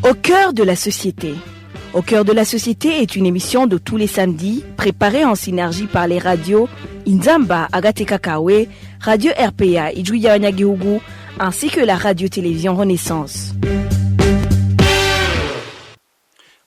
Au cœur de la société. Au cœur de la société est une émission de tous les samedis, préparée en synergie par les radios Inzamba, Agatekakawe, Radio RPA, Ijuya Wanyagihugu, ainsi que la radio-télévision Renaissance.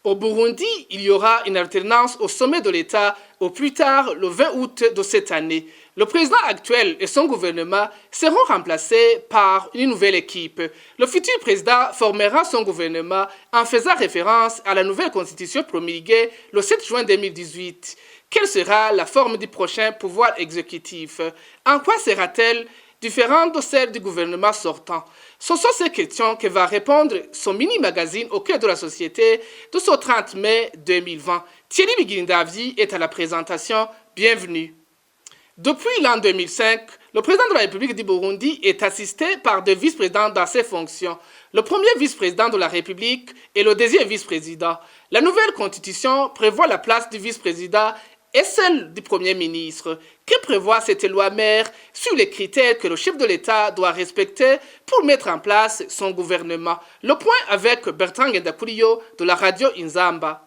Au Burundi, il y aura une alternance au sommet de l'État au plus tard le 20 août de cette année. Le président actuel et son gouvernement seront remplacés par une nouvelle équipe. Le futur président formera son gouvernement en faisant référence à la nouvelle constitution promulguée le 7 juin 2018. Quelle sera la forme du prochain pouvoir exécutif? En quoi sera-t-elle différente de celle du gouvernement sortant? Ce sont ces questions que va répondre son mini-magazine au cœur de la société de ce 30 mai 2020. Thierry Bigirindavi est à la présentation. Bienvenue. Depuis l'an 2005, le président de la République du Burundi est assisté par deux vice-présidents dans ses fonctions. Le premier vice-président de la République et le deuxième vice-président. La nouvelle constitution prévoit la place du vice-président et celle du Premier ministre. Que prévoit cette loi mère sur les critères que le chef de l'État doit respecter pour mettre en place son gouvernement? Le point avec Bertrand Ngendakurio de la radio Inzamba.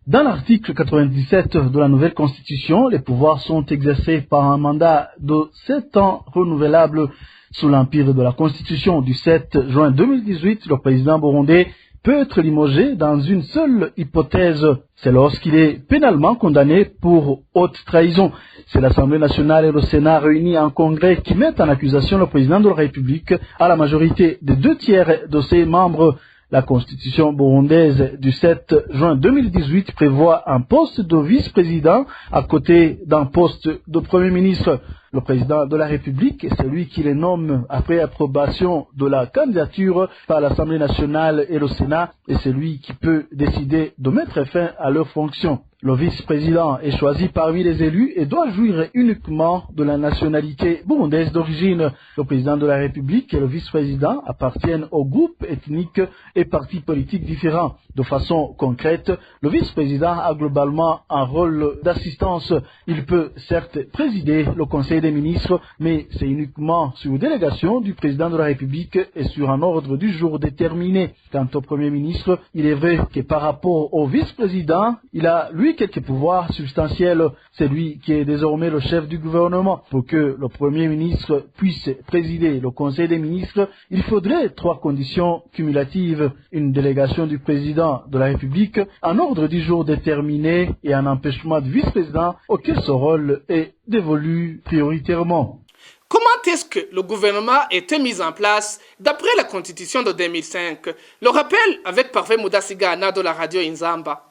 Dans l'article 97 de la nouvelle constitution, les pouvoirs sont exercés par un mandat de 7 ans renouvelable. Sous l'empire de la constitution du 7 juin 2018, le président burundais peut être limogé dans une seule hypothèse, c'est lorsqu'il est pénalement condamné pour haute trahison. C'est l'Assemblée nationale et le Sénat réunis en congrès qui mettent en accusation le président de la République à la majorité des 2/3 de ses membres. La constitution burundaise du 7 juin 2018 prévoit un poste de vice-président à côté d'un poste de premier ministre. Le président de la République est celui qui les nomme après approbation de la candidature par l'Assemblée nationale et le Sénat et celui qui peut décider de mettre fin à leurs fonctions. Le vice-président est choisi parmi les élus et doit jouir uniquement de la nationalité burundaise d'origine. Le président de la République et le vice-président appartiennent aux groupes ethniques et partis politiques différents. De façon concrète, le vice-président a globalement un rôle d'assistance. Il peut certes présider le Conseil des ministres, mais c'est uniquement sur délégation du président de la République et sur un ordre du jour déterminé. Quant au Premier ministre, il est vrai que par rapport au vice-président, il a lui quelques pouvoirs substantiels. C'est lui qui est désormais le chef du gouvernement. Pour que le Premier ministre puisse présider le Conseil des ministres, il faudrait 3 conditions cumulatives. Une délégation du président de la République, un ordre du jour déterminé et un empêchement du vice-président auquel ce rôle est dévolu prioritairement. Comment est-ce que le gouvernement a été mis en place d'après la constitution de 2005? Le rappel avec Parfait Moudasigana de la radio Inzamba.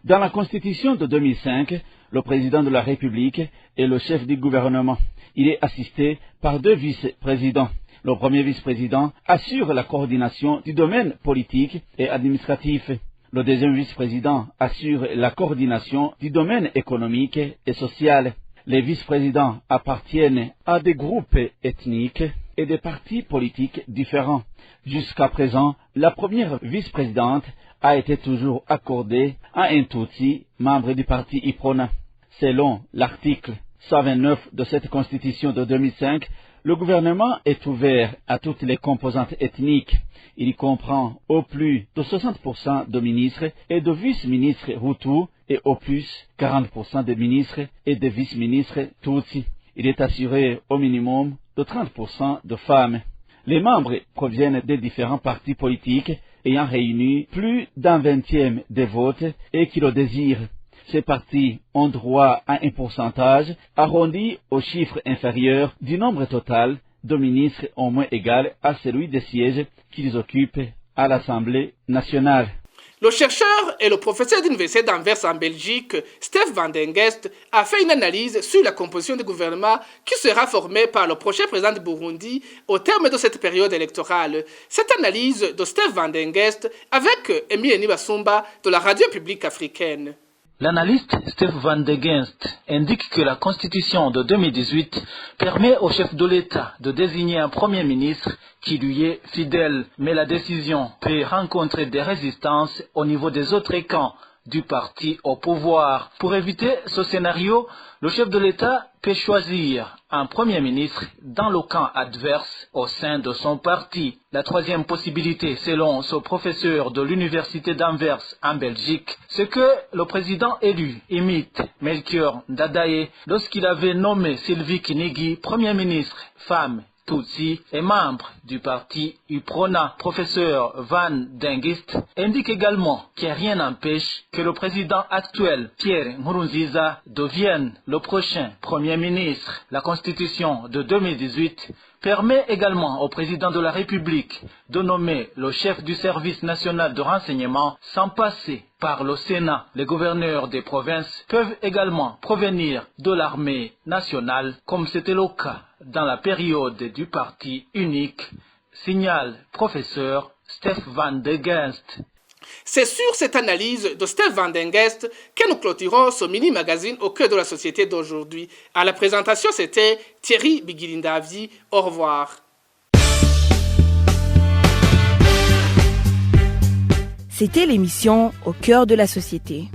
Dans la constitution de 2005, le président de la République est le chef du gouvernement. Il est assisté par 2 vice-présidents. Le premier vice-président assure la coordination du domaine politique et administratif. Le deuxième vice-président assure la coordination du domaine économique et social. Les vice-présidents appartiennent à des groupes ethniques et des partis politiques différents. Jusqu'à présent, la première vice-présidente a été toujours accordée à un Tutsi, membre du parti Iprona. Selon l'article 129 de cette constitution de 2005, le gouvernement est ouvert à toutes les composantes ethniques. Il y comprend au plus de 60% de ministres et de vice-ministres Hutus et au plus 40% de ministres et de vice-ministres Tutsi. Il est assuré au minimum de 30% de femmes. Les membres proviennent des différents partis politiques ayant réuni plus d'un 20e des votes et qui le désirent. Ces partis ont droit à un pourcentage arrondi au chiffre inférieur du nombre total de ministres au moins égal à celui des sièges qu'ils occupent à l'Assemblée nationale. Le chercheur et le professeur d'université d'Anvers en Belgique, Stef van den Geest, a fait une analyse sur la composition du gouvernement qui sera formé par le prochain président du Burundi au terme de cette période électorale. Cette analyse de Stef van den Geest avec Emile Nibasumba de la radio publique africaine. L'analyste Stef van den Geest indique que la constitution de 2018 permet au chef de l'État de désigner un premier ministre qui lui est fidèle, mais la décision peut rencontrer des résistances au niveau des autres camps du parti au pouvoir. Pour éviter ce scénario, le chef de l'État peut choisir un premier ministre dans le camp adverse au sein de son parti. La troisième possibilité, selon ce professeur de l'université d'Anvers en Belgique, c'est que le président élu imite Melchior Ndadaye lorsqu'il avait nommé Sylvie Kinigi premier ministre femme Tutsi et membre du parti UPRONA. Professeur Van Dengist indique également que rien n'empêche que le président actuel, Pierre Nkurunziza, devienne le prochain Premier ministre. La Constitution de 2018 permet également au président de la République de nommer le chef du service national de renseignement sans passer par le Sénat. Les gouverneurs des provinces peuvent également provenir de l'armée nationale, comme c'était le cas dans la période du parti unique, signale professeur Stef Van de Genst. C'est sur cette analyse de Stef Van den Geest que nous clôturons ce mini-magazine au cœur de la société d'aujourd'hui. À la présentation, c'était Thierry Bigilindavi. Au revoir. C'était l'émission Au cœur de la société.